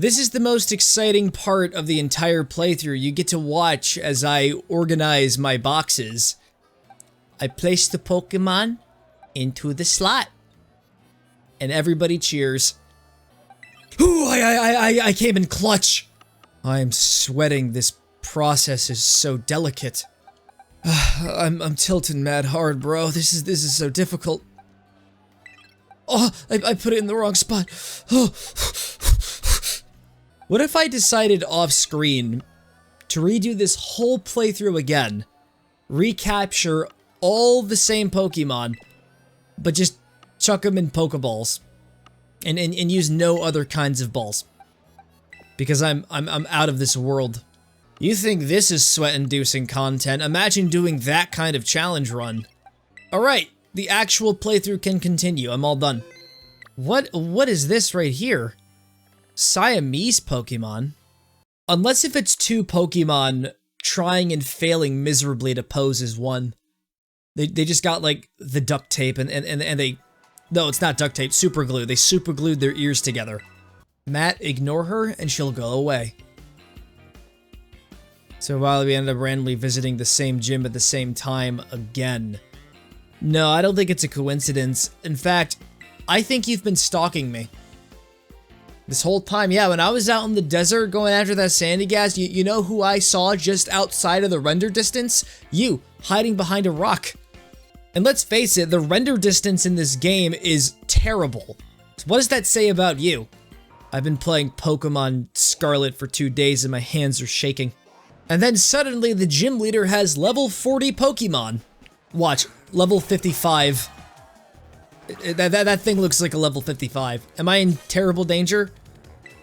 This is the most exciting part of the entire playthrough. You get to watch as I organize my boxes. I place the Pokemon into the slot. And everybody cheers. Ooh, I came in clutch. I'm sweating. This process is so delicate. I'm tilting mad hard, bro. This is so difficult. Oh, I put it in the wrong spot. Oh. What if I decided off screen to redo this whole playthrough again, recapture all the same Pokemon, but just chuck them in Pokeballs, and use no other kinds of balls, because I'm out of this world. You think this is sweat-inducing content? Imagine doing that kind of challenge run. All right, the actual playthrough can continue. I'm all done. What is this right here? Siamese Pokemon? Unless if it's two Pokemon trying and failing miserably to pose as one. They just got like the duct tape and they... No, it's not duct tape, super glue. They super glued their ears together. Matt, ignore her and she'll go away. So while we end up randomly visiting the same gym at the same time again. No, I don't think it's a coincidence. In fact, I think you've been stalking me. This whole time, yeah, when I was out in the desert going after that sandy gas, you know who I saw just outside of the render distance? You, hiding behind a rock. And let's face it, the render distance in this game is terrible. So what does that say about you? I've been playing Pokémon Scarlet for 2 days and my hands are shaking. And then suddenly the gym leader has level 40 Pokemon. Watch, level 55. That thing looks like a level 55. Am I in terrible danger?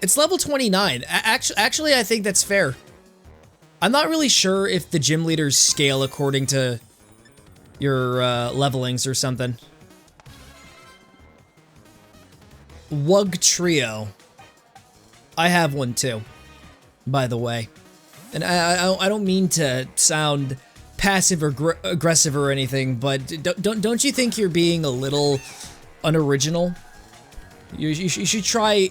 It's level 29. Actually, I think that's fair. I'm not really sure if the gym leaders scale according to your levelings or something. Wug Trio. I have one too, by the way. And I don't mean to sound passive or aggressive or anything, but don't you think you're being a little unoriginal? You should try,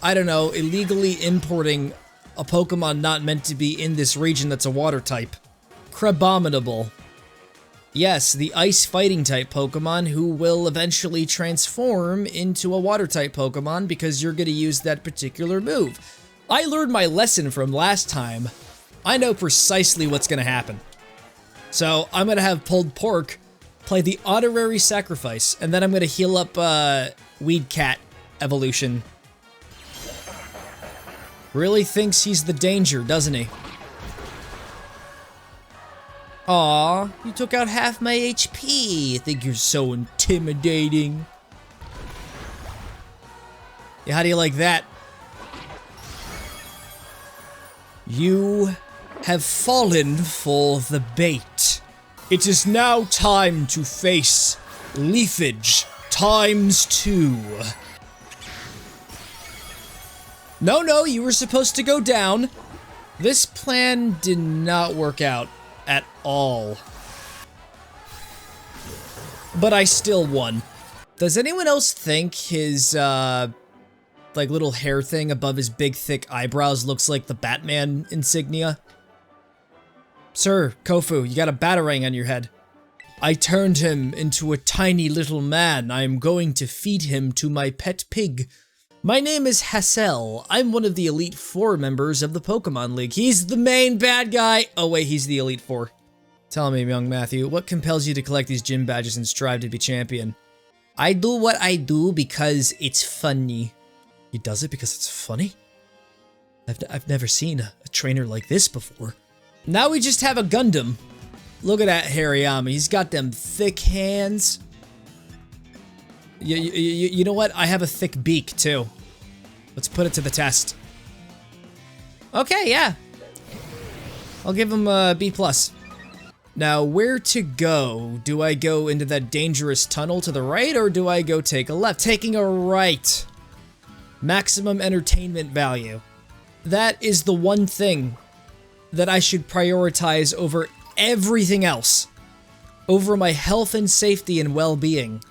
I don't know, illegally importing a Pokemon not meant to be in this region that's a water type. Crabominable. Yes, the ice fighting type Pokemon who will eventually transform into a water type Pokemon because you're going to use that particular move. I learned my lesson from last time. I know precisely what's going to happen. So I'm going to have Pulled Pork play the honorary sacrifice, and then I'm going to heal up Weed Cat evolution. Really thinks he's the danger, doesn't he? Aw, you took out half my HP. I think you're so intimidating. Yeah, how do you like that? You have fallen for the bait. It is now time to face Leafage ×2. No, you were supposed to go down. This plan did not work out at all. But I still won. Does anyone else think his, like little hair thing above his big thick eyebrows looks like the Batman insignia? Sir, Kofu, you got a batarang on your head. I turned him into a tiny little man. I am going to feed him to my pet pig. My name is Hassel. I'm one of the Elite Four members of the Pokemon League. He's the main bad guy. Oh wait, he's the Elite Four. Tell me, young Matthew, what compels you to collect these gym badges and strive to be champion? I do what I do because it's funny. He does it because it's funny? I've never seen a trainer like this before. Now we just have a Gundam. Look at that Hariyama. He's got them thick hands. You know what? I have a thick beak, too. Let's put it to the test. Okay, yeah. I'll give him a B+. Now, where to go? Do I go into that dangerous tunnel to the right, or do I go take a left? Taking a right. Maximum entertainment value. That is the one thing that I should prioritize over everything else. Over my health and safety and well-being.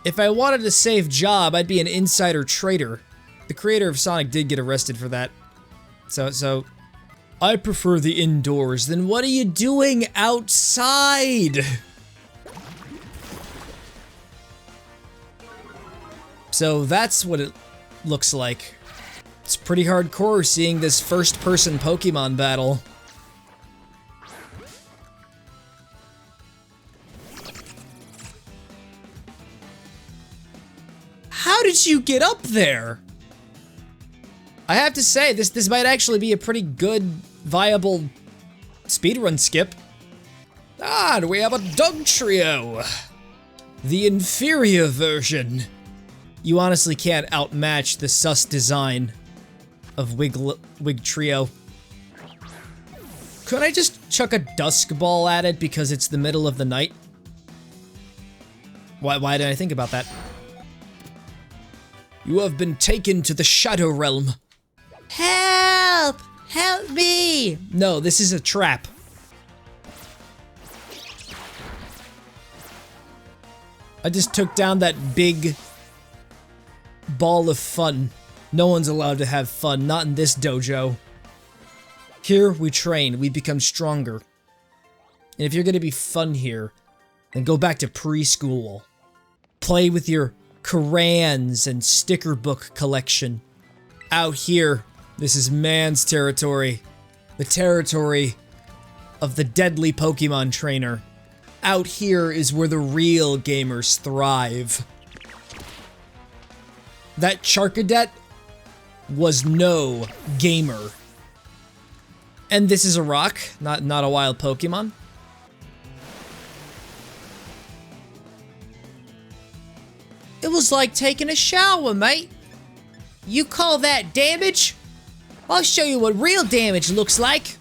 If I wanted a safe job, I'd be an insider trader. The creator of Sonic did get arrested for that. So, I prefer the indoors. Then what are you doing outside? So that's what it looks like. It's pretty hardcore seeing this first-person Pokemon battle. How did you get up there? I have to say, this might actually be a pretty good, viable speedrun skip. Ah, we have a Dug Trio! The inferior version. You honestly can't outmatch the sus design of Wig Trio. Could I just chuck a Dusk Ball at it because it's the middle of the night? Why did I think about that? You have been taken to the Shadow Realm. Help! Help me! No, this is a trap. I just took down that big ball of fun. No one's allowed to have fun, not in this dojo. Here we train, we become stronger. And if you're gonna be fun here, then go back to preschool. Play with your Korans and sticker book collection. Out here, this is man's territory. The territory of the deadly Pokemon trainer. Out here is where the real gamers thrive. That Charcadet was no gamer. And this is a rock, not a wild Pokemon. It was like taking a shower, mate. You call that damage? I'll show you what real damage looks like.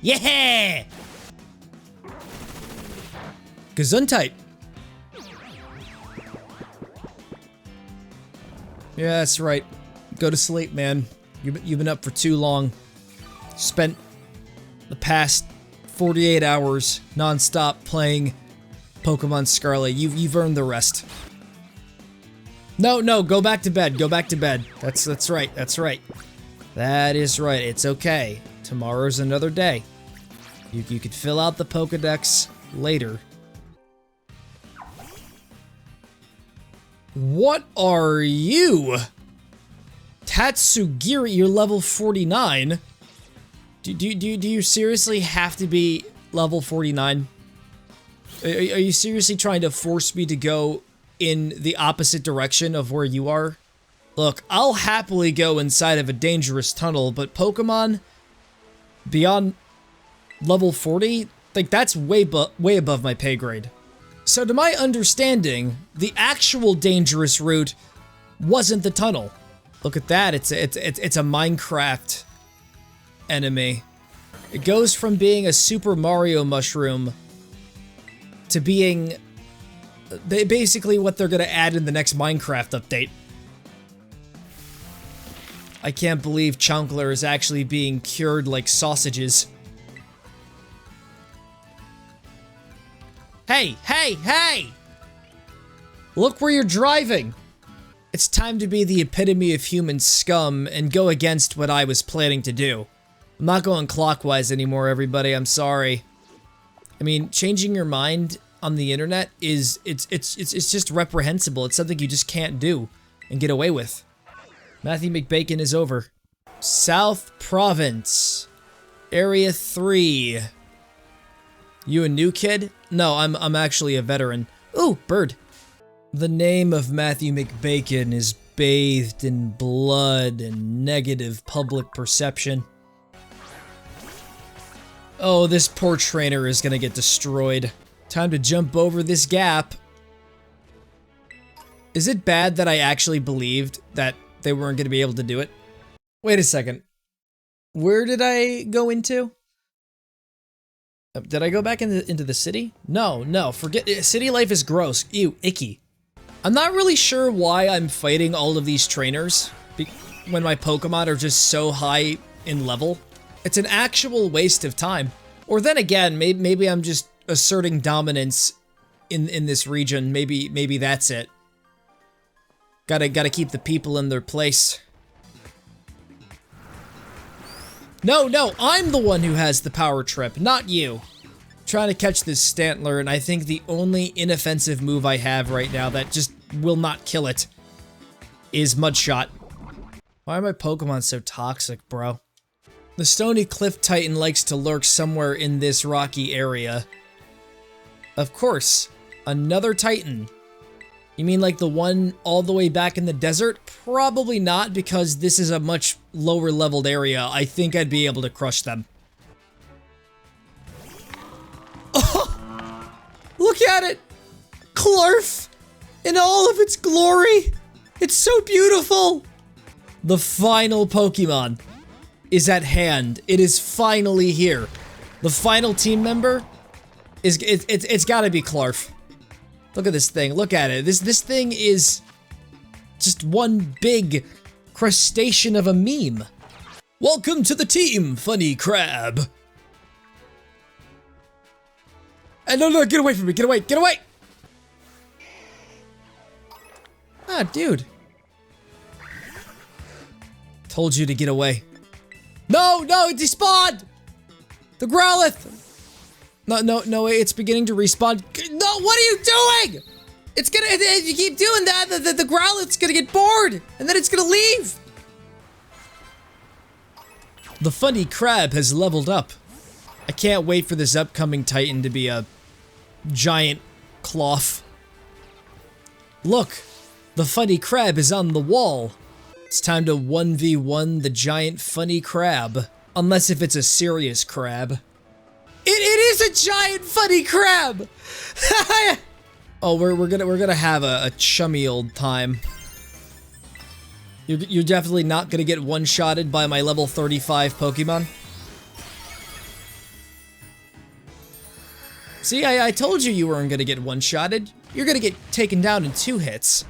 Yeah! Gesundheit. Yeah, that's right. Go to sleep, man. You've been up for too long. Spent the past 48 hours non-stop playing Pokemon Scarlet. You've earned the rest. No, go back to bed. Go back to bed. That's right. That's right. That is right. It's okay. Tomorrow's another day. You could fill out the Pokedex later. What are you? Tatsugiri, you're level 49. Do you seriously have to be level 49? Are you seriously trying to force me to go in the opposite direction of where you are? Look, I'll happily go inside of a dangerous tunnel, but Pokemon beyond level 40, like that's way above my pay grade. So to my understanding, the actual dangerous route wasn't the tunnel. Look at that, it's a Minecraft enemy. It goes from being a Super Mario mushroom to being basically what they're gonna add in the next Minecraft update. I can't believe Chunkler is actually being cured like sausages. Hey! Look where you're driving! It's time to be the epitome of human scum and go against what I was planning to do. I'm not going clockwise anymore, everybody, I'm sorry. I mean, changing your mind on the internet is, it's just reprehensible. It's something you just can't do and get away with. Matthew McBacon is over. South Province. Area 3. You a new kid? No, I'm actually a veteran. Ooh, bird. The name of Matthew McBacon is bathed in blood and negative public perception. Oh, this poor trainer is gonna get destroyed. Time to jump over this gap. Is it bad that I actually believed that they weren't gonna be able to do it? Wait a second. Where did I go into? Did I go back into the city? No, forget it. City life is gross. Ew, icky. I'm not really sure why I'm fighting all of these trainers when my Pokemon are just so high in level. It's an actual waste of time. Or then again, maybe I'm just asserting dominance in this region. Maybe that's it. Gotta keep the people in their place. No, I'm the one who has the power trip, not you. Trying to catch this Stantler, and I think the only inoffensive move I have right now that just will not kill it is Mudshot. Why are my Pokemon so toxic, bro? The Stony Cliff Titan likes to lurk somewhere in this rocky area. Of course, another Titan. You mean like the one all the way back in the desert? Probably not, because this is a much lower leveled area. I think I'd be able to crush them. Oh! Look at it! Clarf! In all of its glory! It's so beautiful! The final Pokemon is at hand. It is finally here. The final team member is it's gotta be Clarf. Look at this thing. Look at it. This thing is just one big crustacean of a meme. Welcome to the team, Funny Crab. And no, get away from me. Get away. Get away. Ah, dude. Told you to get away. No, it despawned. The Growlithe. No, it's beginning to respawn. No, what are you doing? It's gonna, if you keep doing that, the Growlithe's gonna get bored, and then it's gonna leave. The Funny Crab has leveled up. I can't wait for this upcoming Titan to be a giant cloth. Look, the Funny Crab is on the wall. It's time to 1v1 the giant Funny Crab. Unless if it's a serious crab. It is a giant Funny Crab! Oh, we're gonna have a chummy old time. You're definitely not gonna get one-shotted by my level 35 Pokemon. See, I told you you weren't gonna get one-shotted. You're gonna get taken down in 2 hits.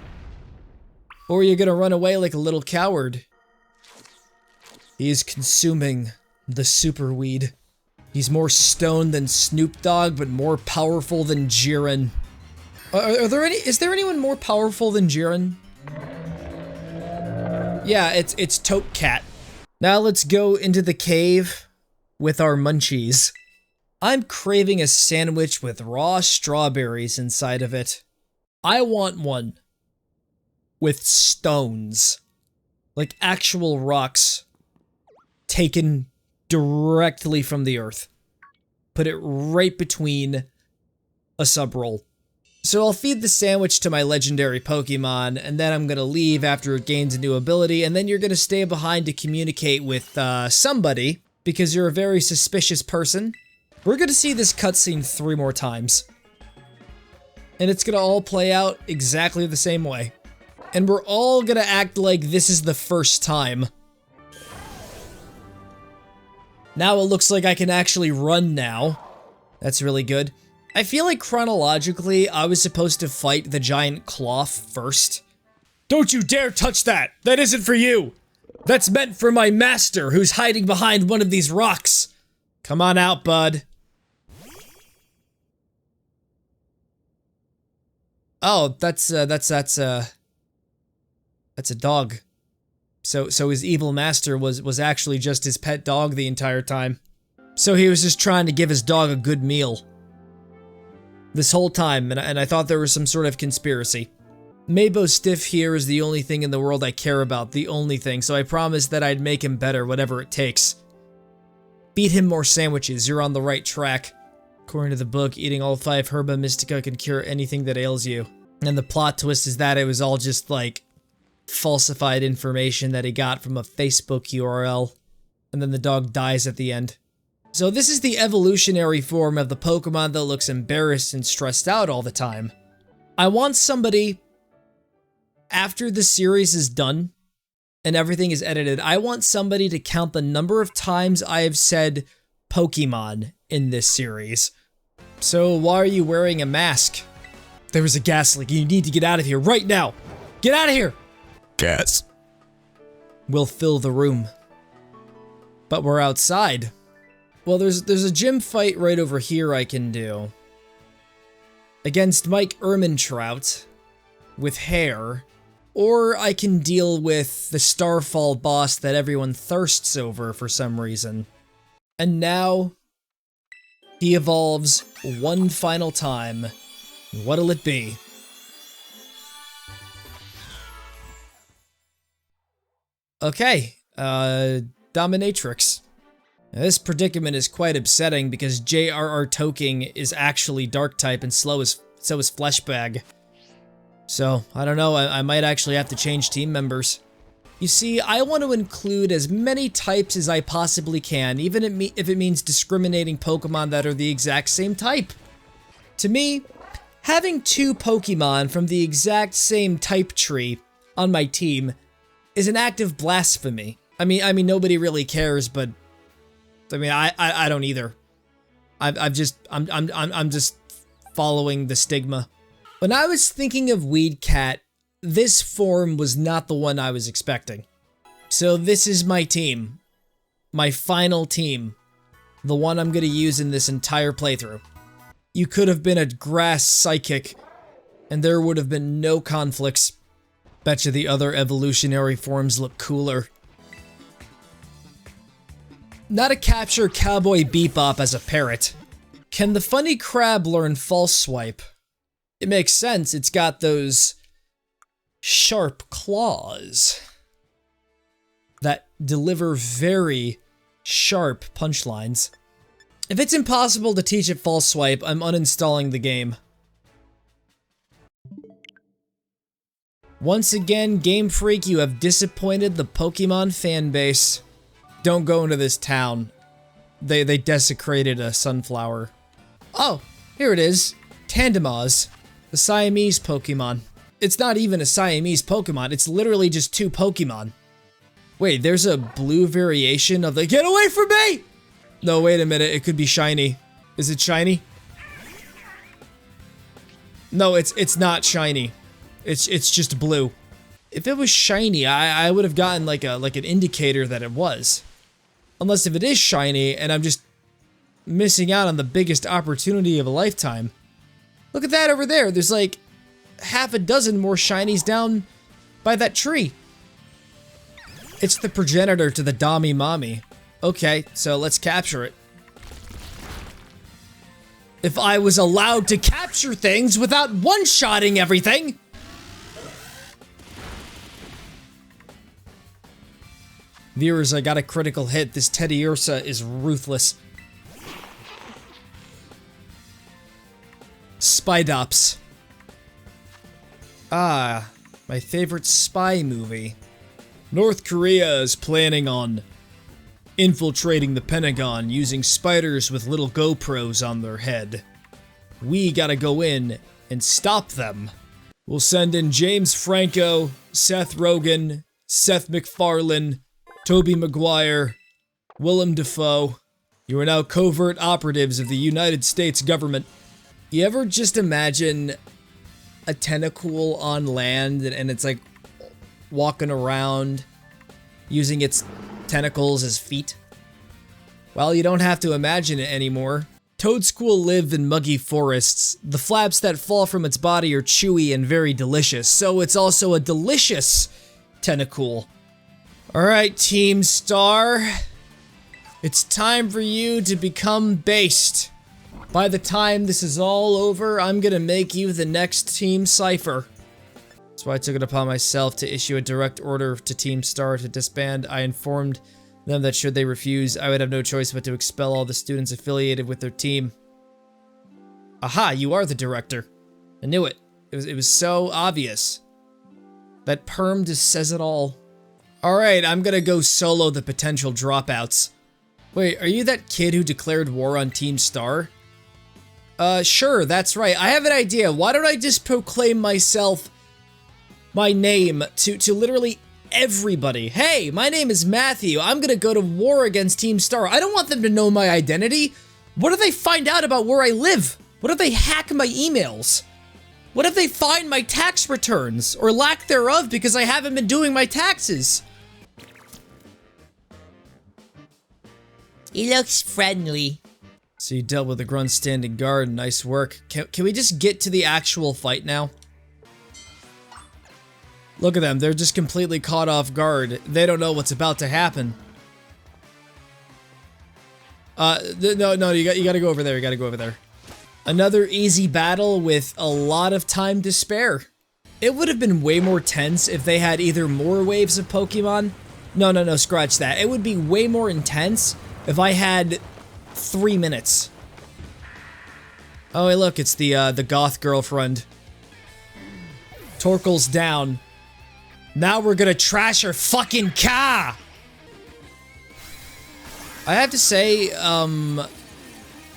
Or you're gonna run away like a little coward. He is consuming the super weed. He's more stoned than Snoop Dogg, but more powerful than Jiren. Is there anyone more powerful than Jiren? Yeah, it's Tote Cat. Now let's go into the cave with our munchies. I'm craving a sandwich with raw strawberries inside of it. I want one with stones. Like actual rocks taken directly from the earth. Put it right between a sub-roll. So I'll feed the sandwich to my legendary Pokemon, and then I'm gonna leave after it gains a new ability, and then you're gonna stay behind to communicate with somebody, because you're a very suspicious person. We're gonna see this cutscene 3 more times. And it's gonna all play out exactly the same way. And we're all gonna act like this is the first time. Now it looks like I can actually run now. That's really good. I feel like chronologically, I was supposed to fight the giant cloth first. Don't you dare touch that! That isn't for you! That's meant for my master, who's hiding behind one of these rocks! Come on out, bud. Oh, that's a dog. So his evil master was actually just his pet dog the entire time. So he was just trying to give his dog a good meal. This whole time, and I thought there was some sort of conspiracy. Mabo Stiff here is the only thing in the world I care about, the only thing, so I promised that I'd make him better, whatever it takes. Beat him more sandwiches, you're on the right track. According to the book, eating all 5 Herba Mystica can cure anything that ails you. And the plot twist is that it was all just, like, falsified information that he got from a Facebook URL. And then the dog dies at the end. So this is the evolutionary form of the Pokemon that looks embarrassed and stressed out all the time. I want somebody, after the series is done and everything is edited, I want somebody to count the number of times I have said Pokemon in this series. So why are you wearing a mask? There was a gas leak. You need to get out of here right now. Get out of here. Gas. We'll fill the room. But we're outside. Well, there's a gym fight right over here I can do. Against Mike Ehrmantraut with hair. or I can deal with the Starfall boss that everyone thirsts over for some reason. And now, he evolves one final time. What'll it be? Okay, Dominatrix. Now, this predicament is quite upsetting because J.R.R. Tolkien is actually Dark-type and so is Fleshbag. So, I don't know, I might actually have to change team members. You see, I want to include as many types as I possibly can, even if it means discriminating Pokemon that are the exact same type. To me, having 2 Pokemon from the exact same type tree on my team is an act of blasphemy. I mean, nobody really cares, but I mean, I don't either. I'm just following the stigma. When I was thinking of Weedcat, this form was not the one I was expecting. So this is my team. My final team. The one I'm gonna use in this entire playthrough. You could have been a grass psychic, and there would have been no conflicts. Betcha the other evolutionary forms look cooler. Not a capture Cowboy Bebop as a parrot. Can the funny crab learn False Swipe? It makes sense, it's got those sharp claws that deliver very sharp punchlines. If it's impossible to teach it False Swipe, I'm uninstalling the game. Once again, Game Freak, you have disappointed the Pokemon fanbase. Don't go into this town. They desecrated a sunflower. Oh, here it is. Tandemaus, the Siamese Pokemon. It's not even a Siamese Pokemon, it's literally just 2 Pokemon. Wait, there's a blue variation of the— Get away from me! No, wait a minute, it could be shiny. Is it shiny? No, it's not shiny. It's just blue. If it was shiny, I would have gotten like an indicator that it was. Unless if it is shiny and I'm just missing out on the biggest opportunity of a lifetime. Look at that over there. There's like half a dozen more shinies down by that tree. It's the progenitor to the Dami Mami. Okay, so let's capture it. If I was allowed to capture things without one-shotting everything! Viewers, I got a critical hit. This Teddiursa is ruthless. Spydops. Ah, my favorite spy movie. North Korea is planning on infiltrating the Pentagon using spiders with little GoPros on their head. We gotta go in and stop them. We'll send in James Franco, Seth Rogen, Seth MacFarlane, Tobey Maguire, Willem Dafoe. You are now covert operatives of the United States government. You ever just imagine a tentacle on land and it's like walking around using its tentacles as feet? Well, you don't have to imagine it anymore. Toadsquirrel live in muggy forests. The flaps that fall from its body are chewy and very delicious, so it's also a delicious tentacle. Alright, Team Star. It's time for you to become based. By the time this is all over, I'm gonna make you the next Team Cypher. That's why I took it upon myself to issue a direct order to Team Star to disband. I informed them that should they refuse, I would have no choice but to expel all the students affiliated with their team. Aha, you are the director. I knew it. It was so obvious. That perm just says it all. Alright, I'm gonna go solo the potential dropouts. Wait, are you that kid who declared war on Team Star? Sure, that's right. I have an idea. Why don't I just proclaim my name to literally everybody? Hey, my name is Matthew. I'm gonna go to war against Team Star. I don't want them to know my identity. What if they find out about where I live? What if they hack my emails? What if they find my tax returns, or lack thereof because I haven't been doing my taxes? He looks friendly. So you dealt with the grunt standing guard, nice work. Can we just get to the actual fight now? Look at them, they're just completely caught off guard. They don't know what's about to happen. No, you gotta go over there, you gotta go over there. Another easy battle with a lot of time to spare. It would have been way more tense if they had either more waves of Pokemon. No, scratch that. It would be way more intense if I had 3 minutes. Oh, hey, look, it's the goth girlfriend. Torkoal's down. Now we're gonna trash her fucking car! I have to say,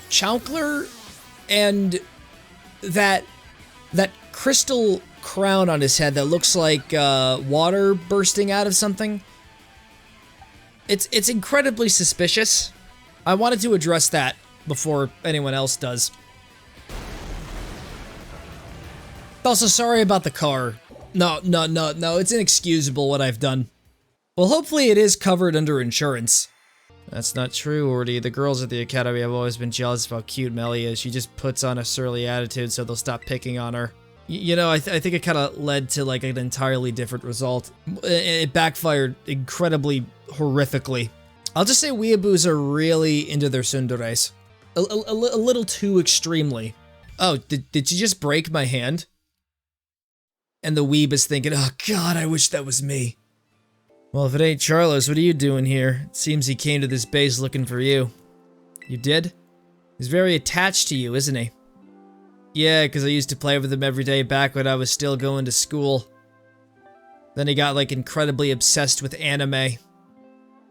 Chowkler and that crystal crown on his head that looks like water bursting out of something. It's incredibly suspicious. I wanted to address that before anyone else does. Also, sorry about the car. No, it's inexcusable what I've done. Well, hopefully it is covered under insurance. That's not true, Orty. The girls at the academy have always been jealous of how cute Melly is. She just puts on a surly attitude so they'll stop picking on her. You know, I think it kind of led to like an entirely different result. It backfired incredibly horrifically. I'll just say weeaboos are really into their tsunderes. A little too extremely. Oh, did you just break my hand? And the weeb is thinking, oh god, I wish that was me. Well, if it ain't Charlos, what are you doing here? It seems he came to this base looking for you. You did? He's very attached to you, isn't he? Yeah, because I used to play with him every day back when I was still going to school. Then he got, like, incredibly obsessed with anime.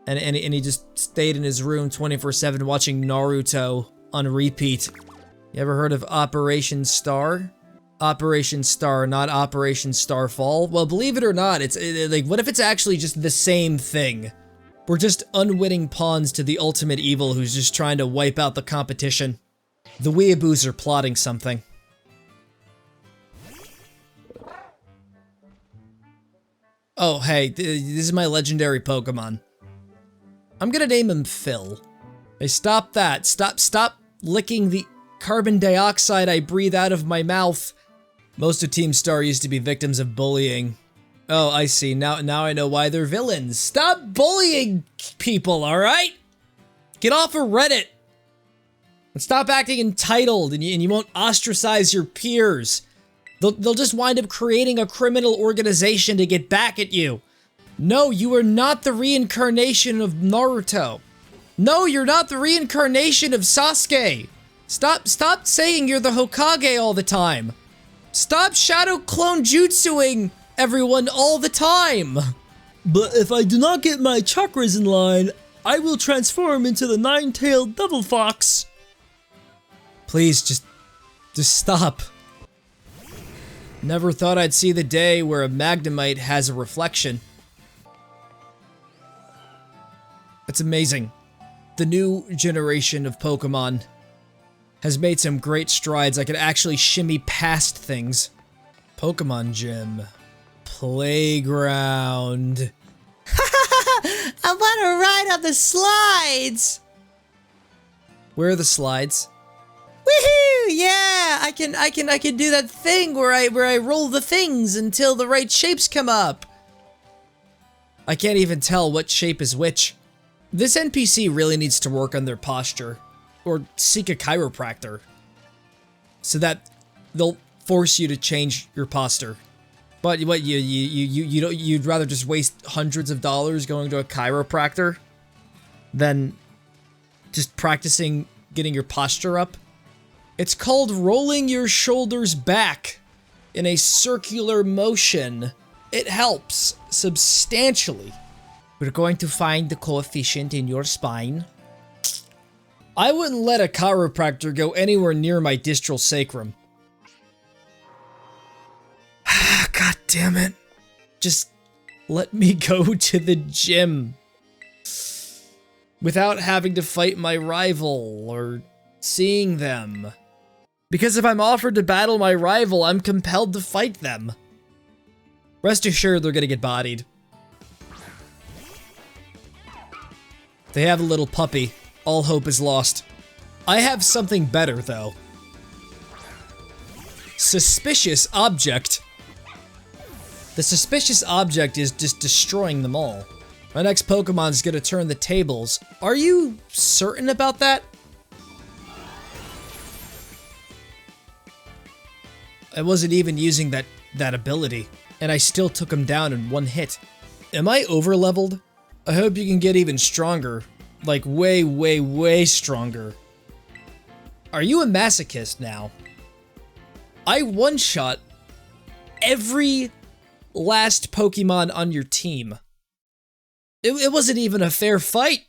And he just stayed in his room 24/7 watching Naruto on repeat. You ever heard of Operation Star? Operation Star, not Operation Starfall. Well, believe it or not, like, what if it's actually just the same thing? We're just unwitting pawns to the ultimate evil who's just trying to wipe out the competition. The weeaboos are plotting something. Oh, hey, this is my legendary Pokemon. I'm gonna name him Phil. Hey, stop that. Stop licking the carbon dioxide I breathe out of my mouth. Most of Team Star used to be victims of bullying. Oh, I see. Now I know why they're villains. Stop bullying people, alright? Get off of Reddit. And stop acting entitled, and you won't ostracize your peers. They'll just wind up creating a criminal organization to get back at you. No, you are not the reincarnation of Naruto. No, you're not the reincarnation of Sasuke. Stop saying you're the Hokage all the time. Stop shadow clone jutsuing everyone all the time. But if I do not get my chakras in line, I will transform into the nine-tailed devil fox. Please, just stop. Never thought I'd see the day where a Magnemite has a reflection. That's amazing. The new generation of Pokemon has made some great strides. I could actually shimmy past things. Pokemon Gym. Playground. I want to ride on the slides. Where are the slides? Woohoo! Yeah, I can do that thing where I roll the things until the right shapes come up. I can't even tell what shape is which. This NPC really needs to work on their posture, or seek a chiropractor, so that they'll force you to change your posture. But what, you'd rather just waste hundreds of dollars going to a chiropractor than just practicing getting your posture up? It's called rolling your shoulders back in a circular motion. It helps substantially. We're going to find the coefficient in your spine. I wouldn't let a chiropractor go anywhere near my distal sacrum. God damn it. Just let me go to the gym. Without having to fight my rival or seeing them. Because if I'm offered to battle my rival, I'm compelled to fight them. Rest assured they're gonna get bodied. They have a little puppy. All hope is lost. I have something better, though. Suspicious object. The suspicious object is just destroying them all. My next Pokemon is gonna turn the tables. Are you certain about that? I wasn't even using that ability, and I still took him down in one hit. Am I over-leveled? I hope you can get even stronger. Like way, way, way stronger. Are you a masochist now? I one-shot every last Pokemon on your team. It wasn't even a fair fight.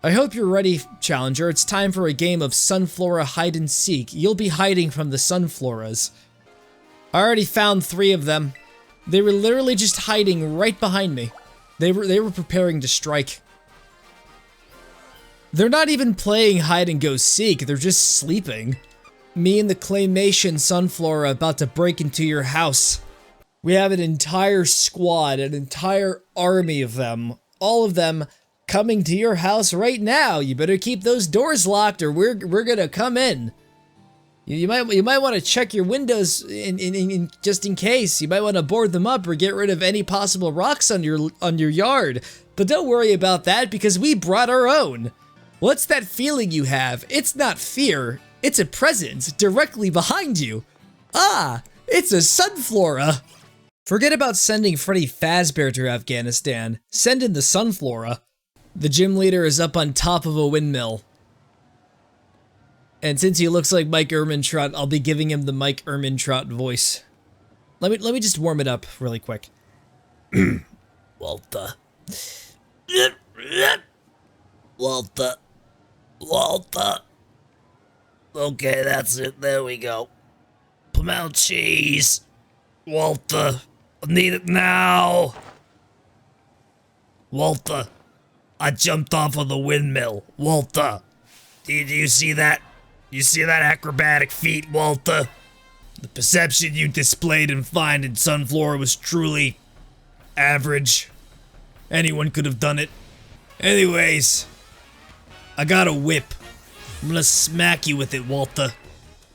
I hope you're ready, Challenger. It's time for a game of Sunflora hide and seek. You'll be hiding from the Sunfloras. I already found 3 of them. They were literally just hiding right behind me. They were preparing to strike. They're not even playing hide and go seek, they're just sleeping. Me and the claymation Sunflora about to break into your house. We have an entire squad, an entire army of them. All of them coming to your house right now. You better keep those doors locked or we're gonna come in. You might want to check your windows in just in case. You might want to board them up or get rid of any possible rocks on your yard. But don't worry about that because we brought our own. What's that feeling you have? It's not fear. It's a presence directly behind you. Ah, it's a Sunflora. Forget about sending Freddy Fazbear to Afghanistan. Send in the Sunflora. The gym leader is up on top of a windmill. And since he looks like Mike Ehrmantraut, I'll be giving him the Mike Ehrmantraut voice. Let me just warm it up really quick. Walter. Walter. Walter. Okay, that's it. There we go. Pound cheese. Walter. I need it now. Walter. I jumped off of the windmill. Walter. Do you see that? You see that acrobatic feat, Walter? The perception you displayed in finding Sunflora was truly average. Anyone could have done it. Anyways, I got a whip. I'm gonna smack you with it, Walter.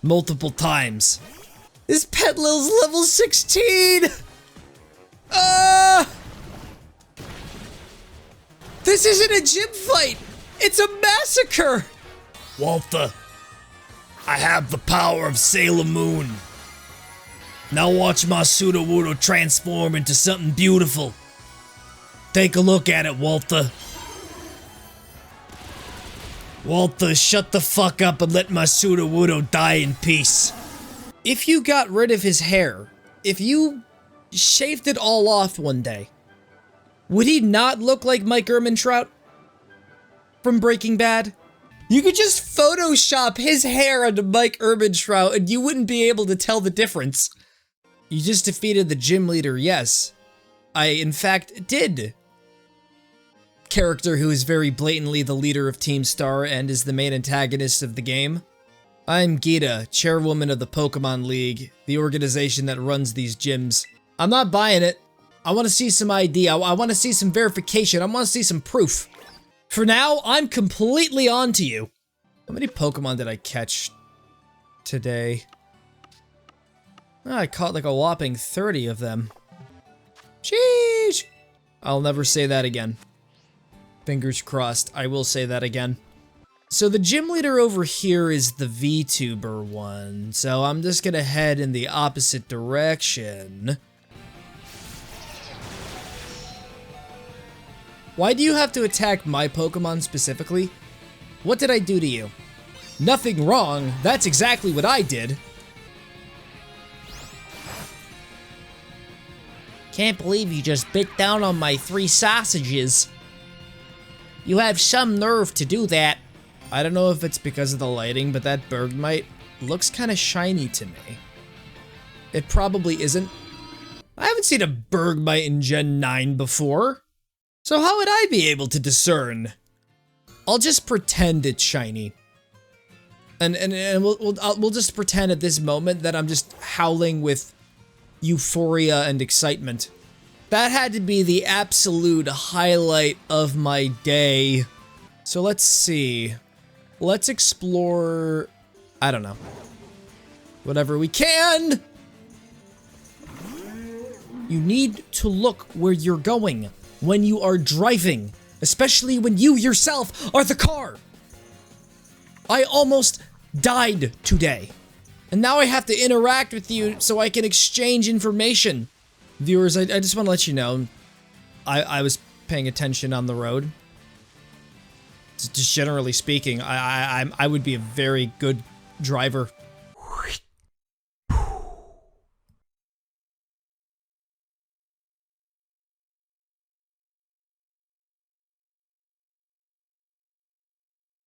Multiple times. This Petlil's level 16! This isn't a gym fight! It's a massacre! Walter, I have the power of Sailor Moon. Now watch my Sudowoodo transform into something beautiful. Take a look at it, Walter. Walter, shut the fuck up and let my Sudowoodo die in peace. If you got rid of his hair, if you shaved it all off one day, would he not look like Mike Ehrmantraut from Breaking Bad? You could just Photoshop his hair onto Mike Ehrmantraut and you wouldn't be able to tell the difference. You just defeated the gym leader, yes. I, in fact, did. Character who is very blatantly the leader of Team Star and is the main antagonist of the game. I'm Gita, chairwoman of the Pokémon League, the organization that runs these gyms. I'm not buying it. I want to see some ID. I want to see some verification. I want to see some proof. For now, I'm completely on to you. How many Pokemon did I catch today? Oh, I caught like a whopping 30 of them. Sheesh! I'll never say that again. Fingers crossed, I will say that again. So the gym leader over here is the VTuber one, so I'm just gonna head in the opposite direction. Why do you have to attack my Pokemon specifically? What did I do to you? Nothing wrong, that's exactly what I did. Can't believe you just bit down on my 3 sausages. You have some nerve to do that. I don't know if it's because of the lighting, but that Bergmite looks kind of shiny to me. It probably isn't. I haven't seen a Bergmite in Gen 9 before. So how would I be able to discern? I'll just pretend it's shiny. And we'll just pretend at this moment that I'm just howling with euphoria and excitement. That had to be the absolute highlight of my day. So let's see. Let's explore, I don't know, whatever we can. You need to look where you're going when you are driving, especially when you yourself are the car. I almost died today, and now I have to interact with you so I can exchange information. Viewers, I just want to let you know, I was paying attention on the road. Just generally speaking, I would be a very good driver